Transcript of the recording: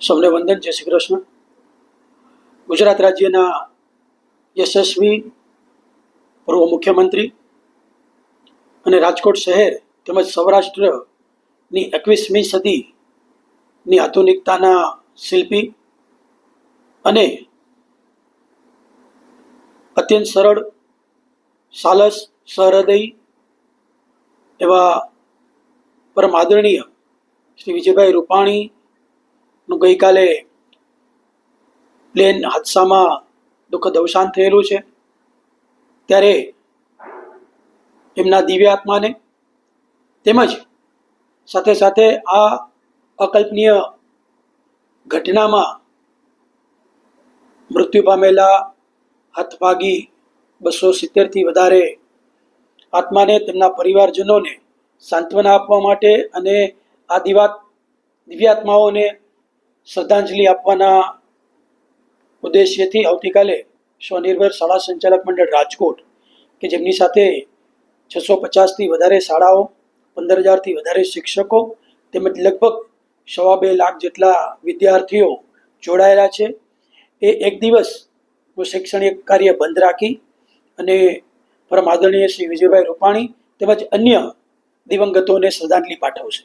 સૌને વંદન, જય શ્રી કૃષ્ણ. ગુજરાત રાજ્યના યશસ્વી પૂર્વ મુખ્યમંત્રી અને રાજકોટ શહેર તેમજ સૌરાષ્ટ્રની 21મી સદીની આધુનિકતાના શિલ્પી અને અત્યંત સરળ, સાલસ, સહૃદય એવા પરમ આદરણીય શ્રી વિજયભાઈ રૂપાણીનું ગઈકાલે પ્લેન હાદસામાં દુઃખદ અવસાન થયેલું છે. ત્યારે એમના દિવ્ય આત્માને તેમજ સાથે સાથે આ અકલ્પનીય ઘટનામાં મૃત્યુ પામેલા હતભાગી 270થી વધારે આત્માને, તેમના પરિવારજનોને સાંત્વના આપવા માટે અને આ દિવ્યાત્માઓને શ્રદ્ધાંજલિ આપવાના ઉદ્દેશ્યથી આવતીકાલે સ્વનિર્ભર શાળા સંચાલક મંડળ રાજકોટ કે જેમની સાથે 650થી વધારે શાળાઓ, 15,000થી વધારે શિક્ષકો તેમજ લગભગ 2.25 લાખ જેટલા વિદ્યાર્થીઓ જોડાયેલા છે, એ એક દિવસનું શૈક્ષણિક કાર્ય બંધ રાખી અને પરમ આદરણીય શ્રી વિજયભાઈ રૂપાણી તેમજ અન્ય દિવંગતોને શ્રદ્ધાંજલિ પાઠવશે.